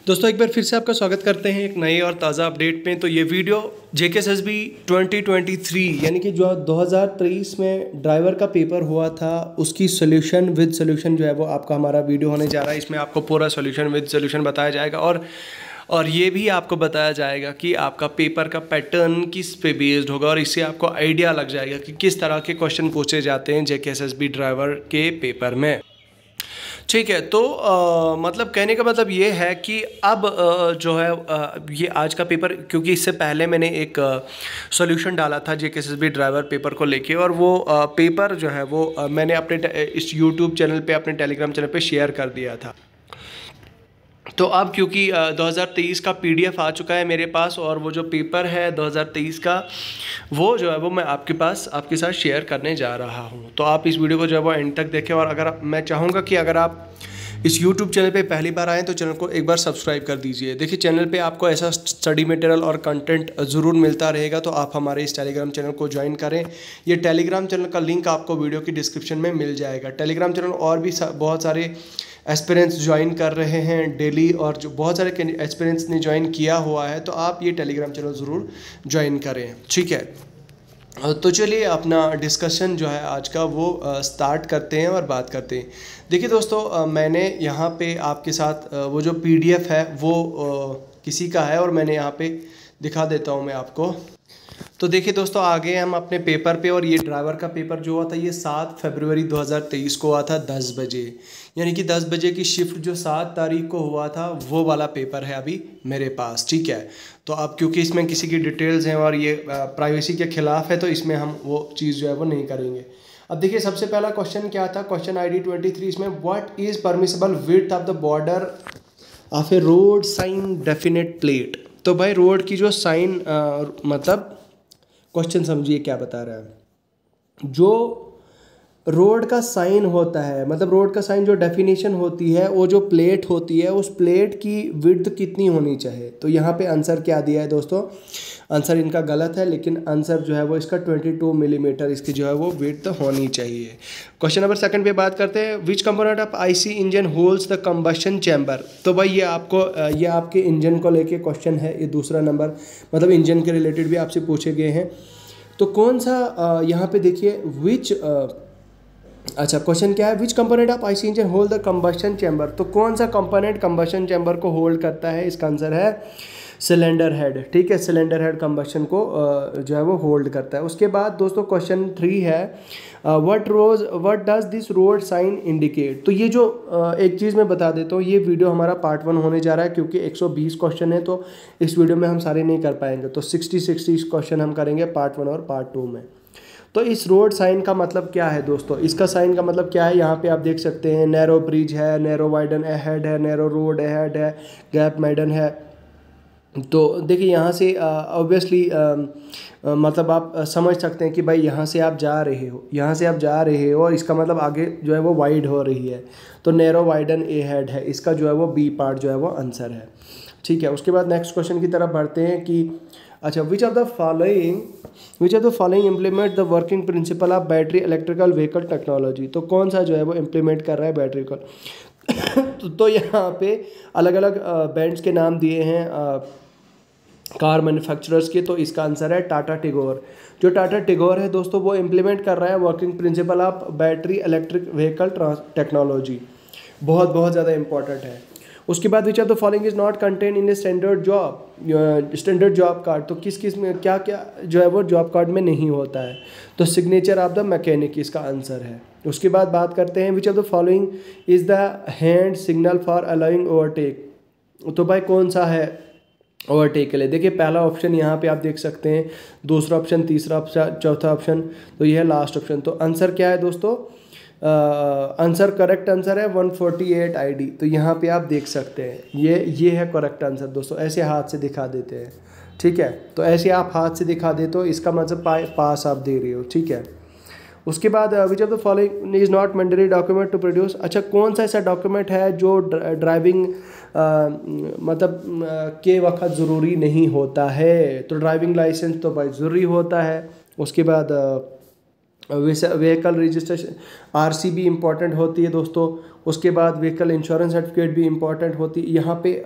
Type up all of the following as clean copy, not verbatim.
दोस्तों एक बार फिर से आपका स्वागत करते हैं एक नए और ताज़ा अपडेट में। तो ये वीडियो JKSSB 2023 यानी कि जो 2023 में ड्राइवर का पेपर हुआ था उसकी सोल्यूशन विद सोल्यूशन जो है वो आपका हमारा वीडियो होने जा रहा है। इसमें आपको पूरा सोल्यूशन विद सोल्यूशन बताया जाएगा और ये भी आपको बताया जाएगा कि आपका पेपर का पैटर्न किस पे बेस्ड होगा और इससे आपको आइडिया लग जाएगा कि किस तरह के क्वेश्चन पूछे जाते हैं JKSSB ड्राइवर के पेपर में। ठीक है, तो मतलब कहने का मतलब ये है कि अब जो है ये आज का पेपर, क्योंकि इससे पहले मैंने एक सॉल्यूशन डाला था JKSSB ड्राइवर पेपर को लेके और वो पेपर जो है वो मैंने अपने इस यूट्यूब चैनल पे, अपने टेलीग्राम चैनल पे शेयर कर दिया था। तो अब क्योंकि 2023 का PDF आ चुका है मेरे पास और वो जो पेपर है 2023 का वो जो है वो मैं आपके साथ शेयर करने जा रहा हूँ। तो आप इस वीडियो को जो है वो एंड तक देखें और मैं चाहूँगा कि अगर आप इस YouTube चैनल पे पहली बार आएँ तो चैनल को एक बार सब्सक्राइब कर दीजिए। देखिए चैनल पे आपको ऐसा स्टडी मटेरियल और कंटेंट ज़रूर मिलता रहेगा, तो आप हमारे इस टेलीग्राम चैनल को ज्वाइन करें। ये टेलीग्राम चैनल का लिंक आपको वीडियो की डिस्क्रिप्शन में मिल जाएगा। टेलीग्राम चैनल और भी बहुत सारे एस्पिरेंट्स ज्वाइन कर रहे हैं डेली और जो बहुत सारे एस्पिरेंट्स ने ज्वाइन किया हुआ है, तो आप ये टेलीग्राम चैनल ज़रूर ज्वाइन करें। ठीक है, तो चलिए अपना डिस्कशन जो है आज का वो स्टार्ट करते हैं और बात करते हैं। देखिए दोस्तों, मैंने यहाँ पे आपके साथ वो जो PDF है वो किसी का है और मैंने यहाँ पे दिखा देता हूँ मैं आपको। तो देखिए दोस्तों, आगे हम अपने पेपर पे और ये ड्राइवर का पेपर जो हुआ था ये 7 फरवरी 2023 को हुआ था 10 बजे, यानी कि 10 बजे की शिफ्ट जो 7 तारीख को हुआ था वो वाला पेपर है अभी मेरे पास। ठीक है, तो अब क्योंकि इसमें किसी की डिटेल्स हैं और ये प्राइवेसी के खिलाफ है तो इसमें हम वो चीज़ जो है वो नहीं करेंगे। अब देखिए सबसे पहला क्वेश्चन क्या था, क्वेश्चन ID 23 में what is permissible width of the border of a road sign definite plate. तो भाई रोड की जो साइन मतलब क्वेश्चन समझिए क्या बता रहा है। जो रोड का साइन होता है, मतलब रोड का साइन जो डेफिनेशन होती है, वो जो प्लेट होती है उस प्लेट की विड्थ कितनी होनी चाहिए। तो यहाँ पे आंसर क्या दिया है दोस्तों, आंसर इनका गलत है, लेकिन आंसर जो है वो इसका 22 मिलीमीटर इसकी जो है वो विड्थ होनी चाहिए। क्वेश्चन नंबर 2 पे बात करते हैं, विच component of IC engine holds the combustion chamber. तो भाई ये आपके इंजन को लेके क्वेश्चन है, ये दूसरा नंबर, मतलब इंजन के रिलेटेड भी आपसे पूछे गए हैं। तो कौन सा यहाँ पे देखिए अच्छा क्वेश्चन क्या है, विच component of IC engine hold the combustion chamber. तो कौन सा कंपोनेंट कंबशन चैम्बर को होल्ड करता है, इसका आंसर है सिलेंडर हेड। ठीक है, सिलेंडर हेड कंबशन को जो है वो होल्ड करता है। उसके बाद दोस्तों क्वेश्चन 3 है, what does this road sign indicate. तो ये जो एक चीज़ मैं बता देता हूँ, ये वीडियो हमारा पार्ट 1 होने जा रहा है क्योंकि 120 क्वेश्चन है, तो इस वीडियो में हम सारे नहीं कर पाएंगे, तो 60 क्वेश्चन हम करेंगे पार्ट 1 और पार्ट 2 में। तो इस रोड साइन का मतलब क्या है दोस्तों, इसका साइन का मतलब क्या है, यहाँ पे आप देख सकते हैं नैरो ब्रिज है, नैरो वाइडन अहेड है, नैरो रोड अहेड है, गैप मैडन है। तो देखिए यहाँ से ऑब्वियसली मतलब आप समझ सकते हैं कि भाई यहाँ से आप जा रहे हो और इसका मतलब आगे जो है वो वाइड हो रही है, तो नैरो वाइडन अहेड है, इसका जो है वो B पार्ट जो है वो आंसर है। ठीक है, उसके बाद नेक्स्ट क्वेश्चन की तरफ बढ़ते हैं कि अच्छा, which of the following implement the working principle of battery electrical vehicle technology. तो कौन सा जो है वो इम्प्लीमेंट कर रहा है बैटरी को तो यहाँ पे अलग अलग ब्रांड्स के नाम दिए हैं कार मैन्युफैक्चरर्स के, तो इसका आंसर है टाटा टिगोर। जो टाटा टिगोर है दोस्तों वो इम्प्लीमेंट कर रहा है working principle of battery electric vehicle technology, बहुत ज़्यादा इंपॉर्टेंट है। उसके बाद which of the following is not contain in a standard job card. तो किस में क्या जो है वो जॉब कार्ड में नहीं होता है, तो सिग्नेचर ऑफ द मैकेनिक इसका आंसर है। उसके बाद बात करते हैं which of the following is the hand signal for allowing overtake. तो भाई कौन सा है ओवरटेक के लिए। देखिए पहला ऑप्शन यहाँ पे आप देख सकते हैं, दूसरा ऑप्शन, तीसरा ऑप्शन, चौथा ऑप्शन, तो ये है लास्ट ऑप्शन। तो आंसर क्या है दोस्तों, आंसर करेक्ट आंसर है 148 ID। तो यहाँ पे आप देख सकते हैं ये है करेक्ट आंसर दोस्तों, ऐसे हाथ से दिखा देते हैं। ठीक है, तो ऐसे आप हाथ से दिखा दे तो इसका मतलब पास आप दे रहे हो। ठीक है, उसके बाद which of the following is not mandatory document to produce. अच्छा, कौन सा ऐसा डॉक्यूमेंट है जो ड्राइविंग मतलब के वक्त ज़रूरी नहीं होता है। तो ड्राइविंग लाइसेंस तो भाई ज़रूरी होता है। उसके बाद व्हीकल रजिस्ट्रेशन आरसी भी इम्पॉर्टेंट होती है दोस्तों। उसके बाद व्हीकल इंश्योरेंस सर्टिफिकेट भी इम्पॉर्टेंट होती है। यहाँ पे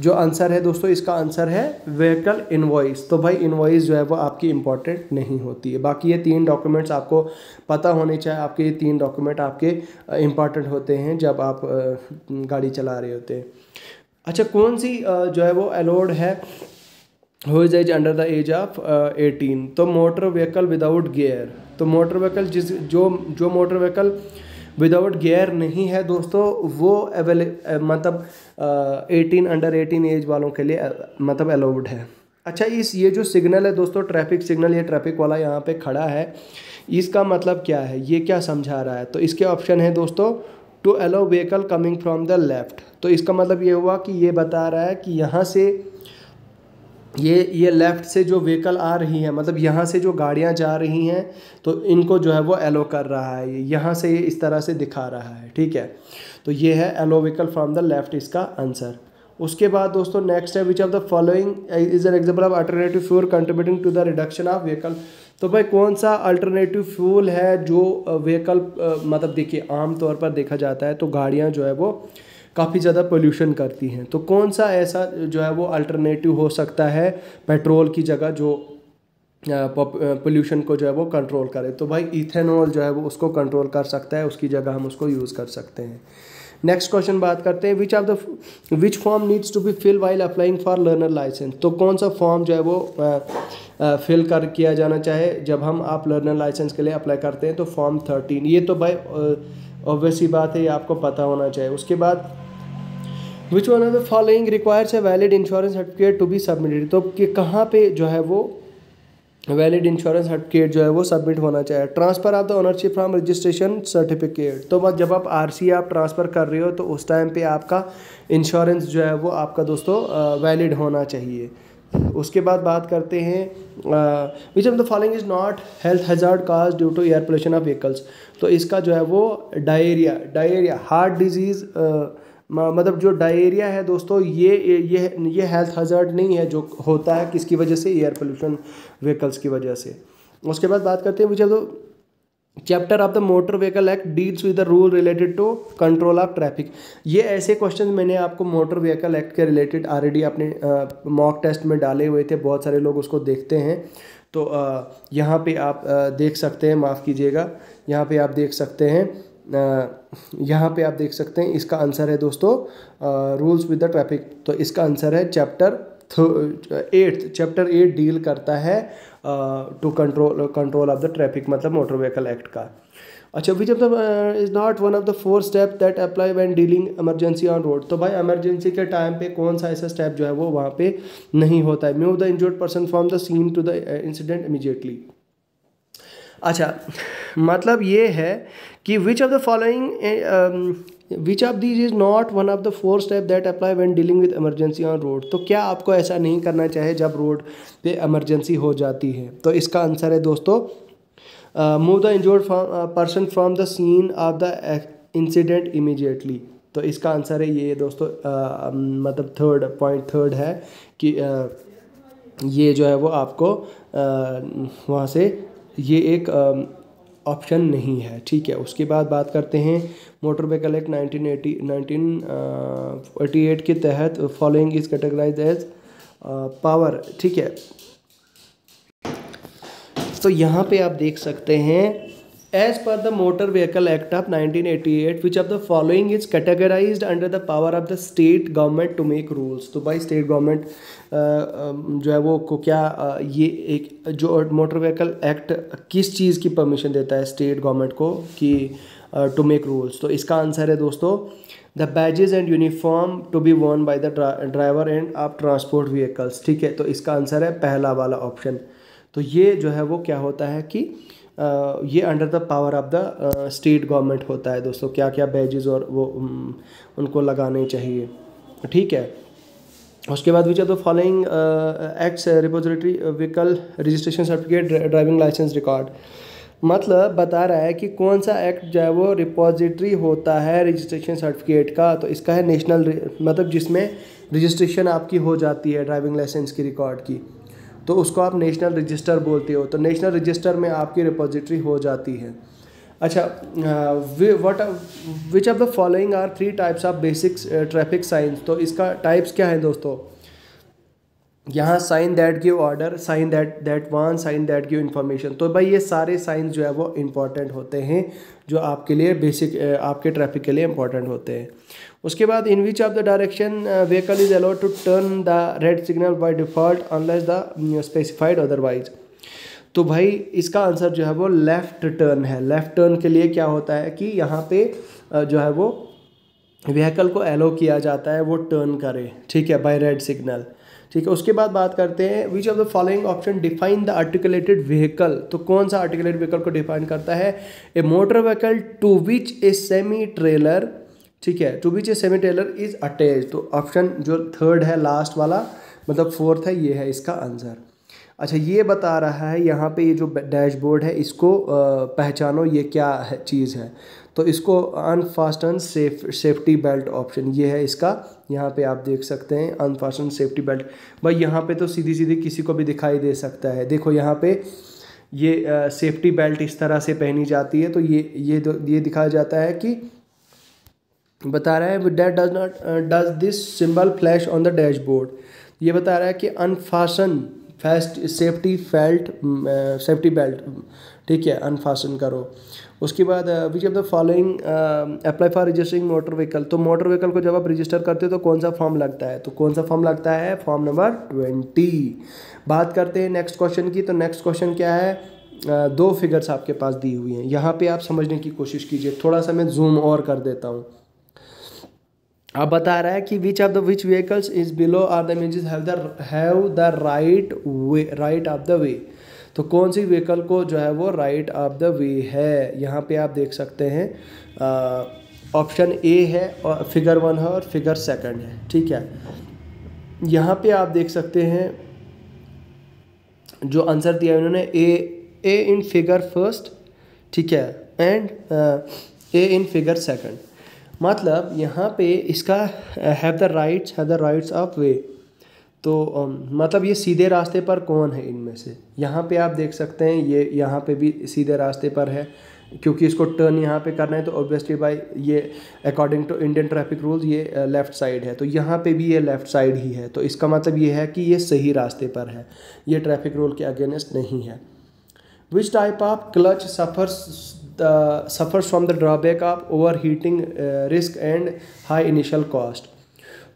जो आंसर है दोस्तों, इसका आंसर है व्हीकल इनवॉइस। तो भाई इनवॉइस जो है वो आपकी इम्पॉर्टेंट नहीं होती है। बाकी ये 3 डॉक्यूमेंट्स आपको पता होने चाहिए। आपके ये 3 डॉक्यूमेंट आपके इम्पॉर्टेंट होते हैं जब आप गाड़ी चला रहे होते हैं। अच्छा, कौन सी जो है वो अलाउड है who is age under the age of 18? तो मोटर व्हीकल विदाउट गियर। तो मोटर व्हीकल जो मोटर व्हीकल विदाउट गियर नहीं है दोस्तों, वो मतलब 18 अंडर 18 एज वालों के लिए मतलब अलाउड है। अच्छा, ये जो सिग्नल है दोस्तों, ट्रैफिक सिग्नल, ये ट्रैफिक वाला यहाँ पे खड़ा है, इसका मतलब क्या है, ये क्या समझा रहा है? तो इसके ऑप्शन है दोस्तों, to allow vehicle coming from the left. तो इसका मतलब ये हुआ कि ये बता रहा है कि यहाँ से ये लेफ़्ट से जो व्हीकल आ रही है, मतलब यहाँ से जो गाड़ियाँ जा रही हैं, तो इनको जो है वो एलो कर रहा है। यहाँ से ये इस तरह से दिखा रहा है, ठीक है। तो ये है allow vehicle from the left, इसका आंसर। उसके बाद दोस्तों नेक्स्ट है, which of the following is an example of alternative fuel contributing to the reduction of vehicle. तो भाई कौन सा अल्टरनेटिव फ्यूल है जो व्हीकल मतलब देखिए आमतौर पर देखा जाता है तो गाड़ियाँ जो है वो काफ़ी ज़्यादा पोल्यूशन करती हैं। तो कौन सा ऐसा जो है वो अल्टरनेटिव हो सकता है पेट्रोल की जगह जो पोल्यूशन को जो है वो कंट्रोल करे? तो भाई इथेनॉल जो है वो उसको कंट्रोल कर सकता है, उसकी जगह हम उसको यूज़ कर सकते हैं। नेक्स्ट क्वेश्चन बात करते हैं, which form needs to be fill while applying for learner licence. तो कौन सा फॉर्म जो है वो फिल किया जाना चाहे जब आप लर्नर लाइसेंस के लिए अप्लाई करते हैं? तो फॉर्म 13। ये तो भाई ऑब्वियस ही बात है, ये आपको पता होना चाहिए। उसके बाद which one of the following requires a valid insurance certificate to be submitted. तो कि कहाँ पे जो है वो वैलिड इंश्योरेंस सर्टिफिकेट जो है वो सबमिट होना चाहिए? Transfer of the ownership from registration certificate. तो जब आप आरसी आप ट्रांसफ़र कर रहे हो तो उस टाइम पे आपका इंश्योरेंस जो है वो आपका दोस्तों वैलिड होना चाहिए। उसके बाद बात करते हैं, which of the following is not health hazard cause due to air pollution of vehicles. तो इसका जो है वो डायरिया हार्ट डिजीज़, मतलब जो डायरिया है दोस्तों, ये हेल्थ हज़ार्ड नहीं है जो होता है किसकी वजह से? एयर पोल्यूशन व्हीकल्स की वजह से। उसके बाद बात करते हैं, which of the chapter of the motor vehicle act deals with the rule related to control of traffic. ये ऐसे क्वेश्चन मैंने आपको मोटर व्हीकल एक्ट के रिलेटेड ऑलरेडी अपने मॉक टेस्ट में डाले हुए थे, बहुत सारे लोग उसको देखते हैं। तो यहाँ पे आप देख सकते हैं, माफ़ कीजिएगा, यहाँ पे आप देख सकते हैं, इसका आंसर है दोस्तों रूल्स विद द ट्रैफिक। तो इसका आंसर है चैप्टर 8 डील करता है to control of the traffic, मतलब मोटर व्हीकल एक्ट का। अच्छा, which of the is not one of the 4 step that apply when dealing emergency on road. तो भाई इमरजेंसी के टाइम पे कौन सा ऐसा स्टेप जो है वो वहाँ पे नहीं होता है? Move the injured person from the scene to the incident immediately. अच्छा, मतलब ये है कि which of the following which of these is not one of the 4 step that apply when dealing with emergency on road. तो क्या आपको ऐसा नहीं करना चाहिए जब रोड पे इमरजेंसी हो जाती है? तो इसका आंसर है दोस्तों, move the injured person from the scene of the incident immediately. तो इसका आंसर है ये दोस्तों, मतलब थर्ड है कि ये जो है वो आपको वहाँ से ये एक ऑप्शन नहीं है, ठीक है। उसके बाद बात करते हैं, मोटर व्हीकल एक्ट 1948 के तहत following is categorized as power, ठीक है। तो यहाँ पे आप देख सकते हैं, as per the motor vehicle act of 1988 which of the following is categorized under the power of the state government to make rules. तो भाई स्टेट गवर्नमेंट जो है वो को क्या ये एक जो मोटर व्हीकल एक्ट किस चीज़ की परमिशन देता है स्टेट गवर्नमेंट को कि टू मेक रूल्स? तो इसका आंसर है दोस्तों, the badges and uniform to be worn by the driver and of transport vehicles, ठीक है। तो इसका आंसर है पहला वाला ऑप्शन। तो ये जो है वो क्या होता है कि ये under the power of the state government होता है दोस्तों, क्या क्या बैजेस और वो उनको लगाने चाहिए, ठीक है। उसके बाद which of the following acts repository vehicle registration certificate driving licence record. मतलब बता रहा है कि कौन सा एक्ट जो है वो रिपोजिटरी होता है रजिस्ट्रेशन सर्टिफिकेट का। तो इसका है नेशनल, मतलब जिसमें रजिस्ट्रेशन आपकी हो जाती है ड्राइविंग लाइसेंस की रिकॉर्ड की। तो उसको आप नेशनल रजिस्टर बोलते हो, तो नेशनल रजिस्टर में आपकी रिपोजिटरी हो जाती है। अच्छा, which of the following are 3 types of basic traffic signs. तो इसका टाइप्स क्या है दोस्तों, यहाँ sign that give order, sign that warn, sign that give information. तो भाई ये सारे साइंस जो है वो इंपॉर्टेंट होते हैं, जो आपके लिए बेसिक आपके ट्रैफिक के लिए इंपॉर्टेंट होते हैं। उसके बाद in which of the direction vehicle is allowed to turn the red signal by default unless the specified otherwise. तो भाई इसका आंसर जो है वो लेफ़्ट टर्न है। लेफ़्ट टर्न के लिए क्या होता है कि यहाँ पे जो है वो व्हीकल को एलो किया जाता है वो टर्न करे, ठीक है, बाय रेड सिग्नल, ठीक है। उसके बाद बात करते हैं which of the following option define the articulated vehicle. तो कौन सा आर्टिकुलेटेड व्हीकल को डिफाइन करता है, a motor vehicle to which a semi trailer, ठीक है, to which a semi trailer is attach. तो ऑप्शन जो थर्ड है लास्ट वाला, मतलब फोर्थ है, ये है इसका आंसर। अच्छा, ये बता रहा है यहाँ पे ये जो डैशबोर्ड है इसको पहचानो ये क्या है चीज़ है। तो इसको अनफास्टन सेफ्टी बेल्ट ऑप्शन ये है इसका, यहाँ पे आप देख सकते हैं अनफास्टन सेफ्टी बेल्ट। भाई यहाँ पे तो सीधी सीधी किसी को भी दिखाई दे सकता है। देखो यहाँ पे ये सेफ्टी बेल्ट इस तरह से पहनी जाती है, तो ये दिखाया जाता है कि बता रहा है that does this symbol flash on the dashboard. ये बता रहा है कि अनफास्टन सेफ्टी बेल्ट, ठीक है, अनफास्टन करो। उसके बाद which of the following apply for registering motor vehicle. तो मोटर व्हीकल को जब आप रजिस्टर करते हो तो कौन सा फॉर्म लगता है, तो कौन सा फॉर्म लगता है, फॉर्म नंबर 20। बात करते हैं नेक्स्ट क्वेश्चन की। तो नेक्स्ट क्वेश्चन क्या है, 2 फिगर्स आपके पास दी हुई हैं, यहाँ पे आप समझने की कोशिश कीजिए। थोड़ा सा मैं जूम और कर देता हूँ। अब बता रहा है कि which vehicles is below are the images have the right of the way. तो कौन सी व्हीकल को जो है वो राइट ऑफ द वे है, यहाँ पे आप देख सकते हैं ऑप्शन ए है और फिगर 1 है और फिगर 2 है, ठीक है। यहाँ पे आप देख सकते हैं जो आंसर दिया है उन्होंने ए इन फिगर 1, ठीक है, एंड ए इन फिगर 2। मतलब यहाँ पे इसका हैव द राइट्स ऑफ वे। तो मतलब ये सीधे रास्ते पर कौन है इनमें से, यहाँ पे आप देख सकते हैं ये यहाँ पे भी सीधे रास्ते पर है, क्योंकि इसको टर्न यहाँ पे करना है तो ऑब्वियसली बाय ये according to Indian traffic rules ये लेफ़्ट साइड है, तो यहाँ पे भी ये लेफ़्ट साइड ही है। तो इसका मतलब ये है कि ये सही रास्ते पर है, ये ट्रैफिक रूल के अगेंस्ट नहीं है। Which type of clutch suffers from the drawback of overheating risk and high initial cost।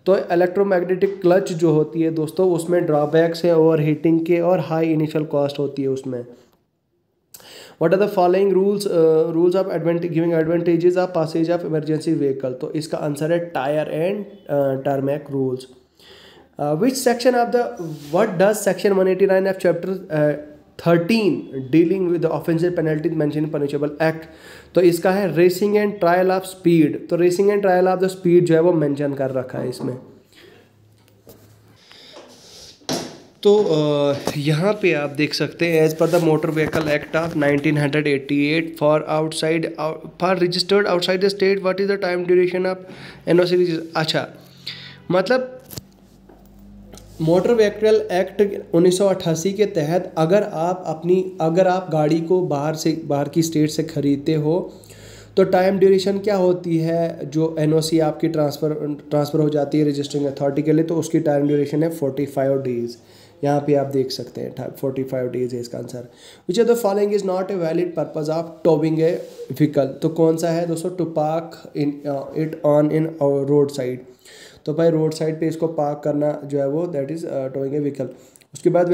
तो इलेक्ट्रोमैग्नेटिक क्लच जो होती है दोस्तों उसमें ड्रॉबैक्स है ओवरहीटिंग के और हाई इनिशियल कॉस्ट होती है उसमें। What are the following rules of giving advantages of passage of emergency vehicle. तो इसका आंसर है tyre and tarmac rules. Which section of the what does section 189 of chapter 13 dealing with offensive penalties mention punishable act. तो इसका है racing and trial of speed. तो racing and trial of the speed जो है वो mention कर रखा है इसमें। तो यहाँ पे आप देख सकते हैं as per the motor vehicle act of 1988 for registered outside the state what is the time duration of NOC. अच्छा, मतलब मोटर व्हीकल एक्ट 1988 के तहत अगर आप गाड़ी को बाहर की स्टेट से ख़रीदते हो तो टाइम ड्यूरेशन क्या होती है, जो एनओसी आपकी ट्रांसफ़र हो जाती है रजिस्टरिंग अथॉरिटी के लिए, तो उसकी टाइम ड्यूरेशन है 45 डेज़। यहाँ पे आप देख सकते हैं 45 डेज़ है इसका आंसर। Which of the following is not a valid purpose of towing a vehicle. तो कौन सा है दोस्तों, to park it on in road side. तो भाई रोड साइड पे इसको पार्क करना जो है वो that is towing A vehicle. उसके बाद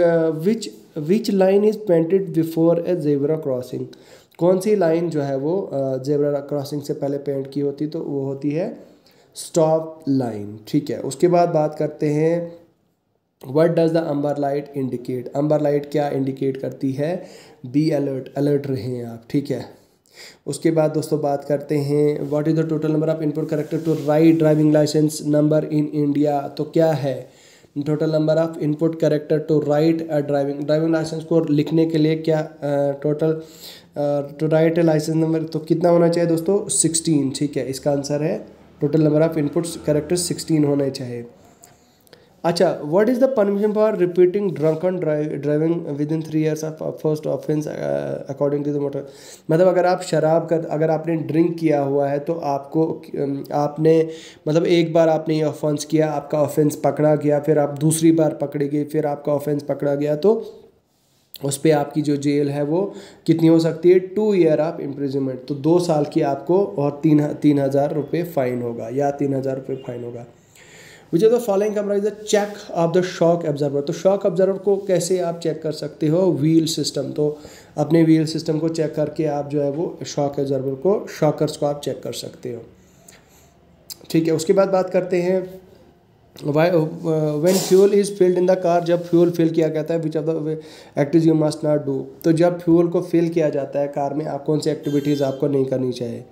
which line is painted before A zebra crossing. कौन सी लाइन जो है वो जेब्रा क्रॉसिंग से पहले पेंट की होती, तो वो होती है स्टॉप लाइन, ठीक है। उसके बाद बात करते हैं what does the amber light indicate. Amber light क्या इंडिकेट करती है, बी अलर्ट रहें आप, ठीक है। उसके बाद दोस्तों बात करते हैं what is the total number of input character to write driving licence number in India. तो क्या है total number of input character to write driving licence को लिखने के लिए क्या total to write licence number तो कितना होना चाहिए दोस्तों, 16, ठीक है। इसका आंसर है total number of input character 16 होने चाहिए। अच्छा, what is the punishment for repeating drunken driving within 3 years of first offence according to the motor. मतलब अगर आप अगर आपने ड्रिंक किया हुआ है तो आपको आपने मतलब एक बार आपने ये ऑफेंस किया, आपका ऑफेंस पकड़ा गया, फिर आप दूसरी बार पकड़े गए, फिर आपका ऑफेंस पकड़ा गया, तो उस पर आपकी जो जेल है वो कितनी हो सकती है, 2 year ऑफ इम्प्रिजनमेंट। तो 2 साल की आपको और 3,000 रुपये फ़ाइन होगा या 3,000 रुपये फ़ाइन होगा। Which are the following comprise the check of the shock observer. तो शॉक ऑब्जर्वर को कैसे आप चेक कर सकते हो, व्हील सिस्टम। तो अपने व्हील सिस्टम को चेक करके आप जो है वो शॉक ऑब्जर्वर को, शॉकर्स को आप चेक कर सकते हो। ठीक है, उसके बाद बात करते हैं when fuel is filled in the car. जब फ्यूल फिल किया जाता है, which of the activities you must not do. तो जब फ्यूल को फिल किया जाता है कार में, आप कौन सी एक्टिविटीज़ आपको नहीं करनी चाहिए।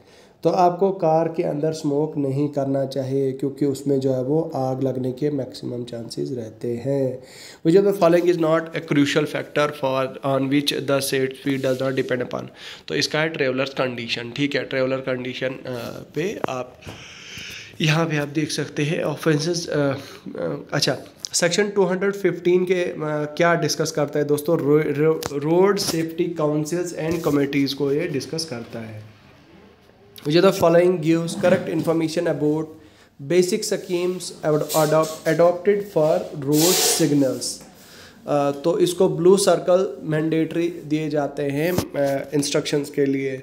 तो आपको कार के अंदर स्मोक नहीं करना चाहिए, क्योंकि उसमें जो है वो आग लगने के मैक्सिमम चांसेस रहते हैं। Which of the following is not a crucial factor for on which the set speed does not depend upon. तो इसका है ट्रेवलर कंडीशन। ठीक है, ट्रेवलर कंडीशन पे आप यहाँ पे आप देख सकते हैं ऑफेंसेस। अच्छा, सेक्शन 215 के क्या डिस्कस करता है दोस्तों, road safety councils and committees को ये डिस्कस करता है। Which of the following gives correct information about basic schemes adopted for road signals। तो इसको ब्लू सर्कल मैंडेटरी दिए जाते हैं इंस्ट्रक्शंस के लिए।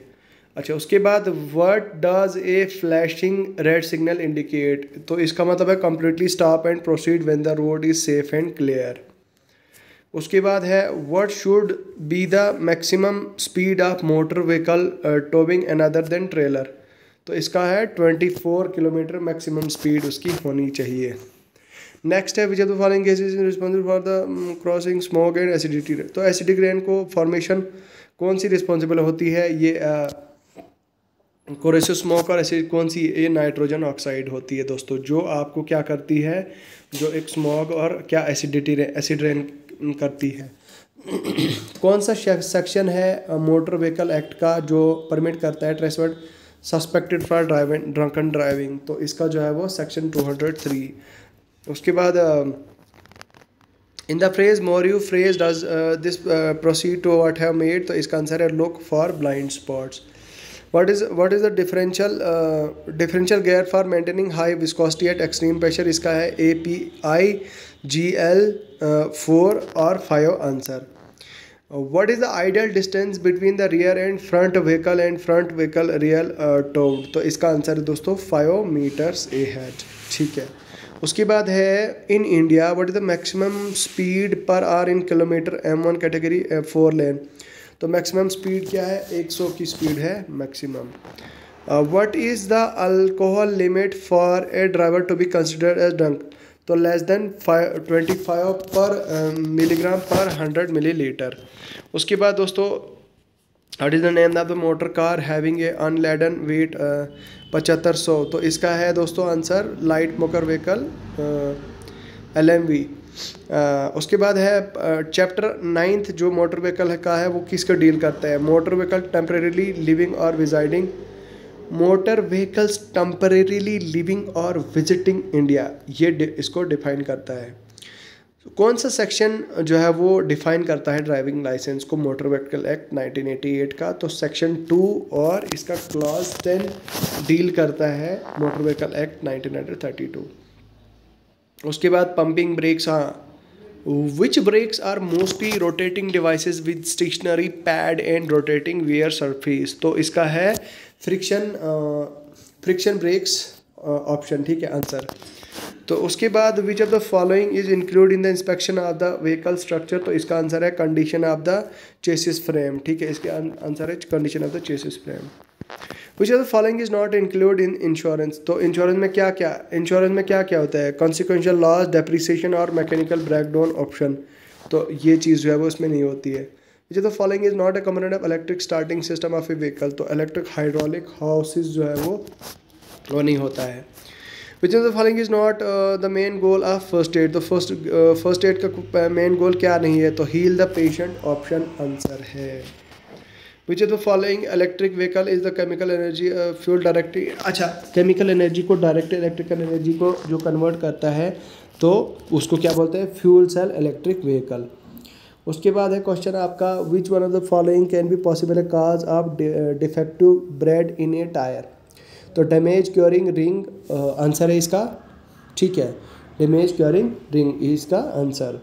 अच्छा, उसके बाद what does a flashing red signal indicate. तो इसका मतलब है completely stop and proceed when the road is safe and clear. उसके बाद है what should be the maximum speed of motor vehicle towing another than trailer. तो इसका है 24 किलोमीटर मैक्सिमम स्पीड उसकी होनी चाहिए। नेक्स्ट है which of the following cases is responsible for the crossing smoke and acidity. तो एसिडिक रेन को formation कौन सी रिस्पॉन्सिबल होती है, ये कोरेसिव स्मोक और एसिड कौन सी, ये नाइट्रोजन ऑक्साइड होती है दोस्तों, जो आपको क्या करती है, जो एक स्मोक और क्या एसिड रेन करती है। कौन सा सेक्शन है मोटर व्हीकल एक्ट का जो परमिट करता है ट्रेसवर्ड सस्पेक्टेड फॉर ड्रंकन ड्राइविंग। तो इसका जो है वो सेक्शन 203। उसके बाद in the phrase more you phrase does this proceed to what have made. तो इसका आंसर है look for blind spots. what is the differential gear for maintaining high viscosity at extreme pressure। इसका है API GL 4 और 5 answer. what is the ideal distance between the rear and front vehicle and front vehicle rear towed। तो इसका answer है दोस्तों 5 meters ahead। ठीक है, उसके बाद है in India what is the maximum speed per hour in kilometre M1 category 4 lane. तो मैक्सिमम स्पीड क्या है, 100 की स्पीड है maximum. What is the alcohol limit for a driver to be considered as drunk. तो less than 25 per milligram per 100 millilitre. उसके बाद दोस्तों what is the name of the motor car having a unladen weight 7500। तो इसका है दोस्तों answer light motor vehicle LMV। उसके बाद है चैप्टर 9 जो मोटर व्हीकल का है वो किसको डील करता है, मोटर व्हीकल टेम्परेरीली लिविंग और विजाइडिंग, मोटर व्हीकल्स टेम्परेरीली लिविंग और विजिटिंग इंडिया, ये इसको डिफाइन करता है। कौन सा सेक्शन जो है वो डिफाइन करता है ड्राइविंग लाइसेंस को, मोटर व्हीकल एक्ट 1988 का। तो सेक्शन 2 और इसका क्लॉज 10 डील करता है मोटर व्हीकल एक्ट 1932। उसके बाद पंपिंग ब्रेक्स, हाँ, which brakes are mostly rotating devices with stationary pad and rotating wear surface. तो इसका है फ्रिक्शन ब्रेक्स ऑप्शन। ठीक है आंसर। तो उसके बाद which of the following is include in the inspection of the vehicle structure. तो इसका आंसर है condition of the chassis frame. ठीक है, इसका आंसर है condition of the chassis frame. Which of the following is not include in insurance. तो insurance में क्या क्या होता है, कॉन्सिक्वेंशियल लॉस, डेप्रिसिएशन और मैकेनिकल ब्रेकडाउन ऑप्शन। तो ये चीज़ जो है वो इसमें नहीं होती है। Which of the following is not a component of electric starting system of a vehicle. तो इलेक्ट्रिक हाइड्रोलिक हाउसेज जो है वो नहीं होता है। Which of the following is not the main goal of first aid. तो फर्स्ट एड का main goal क्या नहीं है, तो heal the patient option answer है। Which of the following electric vehicle is the chemical energy fuel directly. अच्छा, chemical energy को direct electrical energy को जो कन्वर्ट करता है तो उसको क्या बोलते हैं, फ्यूल सेल इलेक्ट्रिक व्हीकल। उसके बाद है क्वेश्चन आपका, which one of the following can be possible cause of defective bead in a tyre. तो डैमेज क्योरिंग रिंग आंसर है इसका, ठीक है, डैमेज क्योरिंग रिंग इसका आंसर।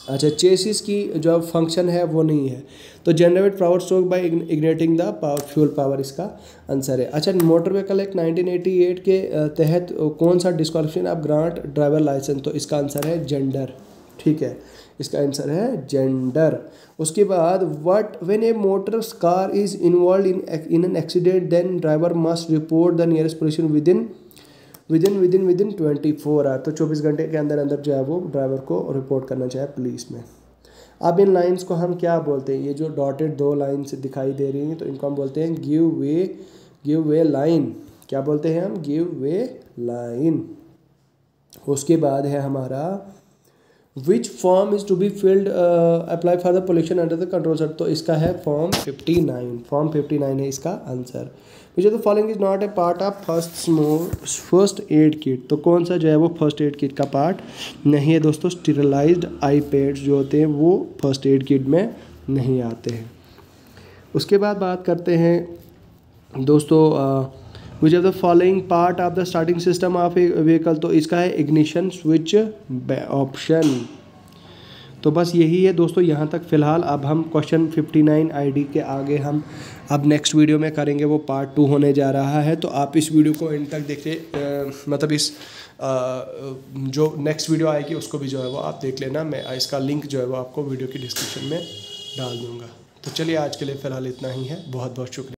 अच्छा, चेसिस की जो फंक्शन है वो नहीं है, तो generate power stroke by igniting the fuel power इसका आंसर है। अच्छा, मोटर व्हीकल एक्ट 1988 के तहत कौन सा disqualification of grant driver licence, तो इसका आंसर है जेंडर, ठीक है, इसका आंसर है जेंडर। उसके बाद what when a motor car is involve in an accident then driver must report the nearest position within 24 hour, तो 24 घंटे के अंदर अंदर जो है वो ड्राइवर को रिपोर्ट करना चाहिए पुलिस में। अब इन लाइंस को हम क्या बोलते हैं, ये जो डॉटेड 2 लाइन्स दिखाई दे रही हैं तो इनको हम बोलते हैं गिव वे लाइन। क्या बोलते हैं हम, गिव वे लाइन। उसके बाद है हमारा which form is to be filled apply for the pollution under the control set, तो इसका है फॉर्म 59 है इसका आंसर। Which of the following is not a part of first aid kit, तो कौन सा जो है वो फर्स्ट एड किट का पार्ट नहीं है दोस्तों। स्टेरिलाइज्ड आई पैड्स जो होते हैं वो फर्स्ट एड किट में नहीं आते हैं। उसके बाद बात करते हैं दोस्तों विच of the following part of the starting system of a vehicle, तो इसका है इग्निशन स्विच ऑप्शन। तो बस यही है दोस्तों यहाँ तक फ़िलहाल। अब हम क्वेश्चन 59 आईडी के आगे हम अब नेक्स्ट वीडियो में करेंगे, वो पार्ट 2 होने जा रहा है। तो आप इस वीडियो को एंड तक देखिए, मतलब इस जो नेक्स्ट वीडियो आएगी उसको भी जो है वो आप देख लेना। मैं इसका लिंक जो है वो आपको वीडियो की डिस्क्रिप्शन में डाल दूँगा। तो चलिए आज के लिए फ़िलहाल इतना ही है, बहुत बहुत शुक्रिया।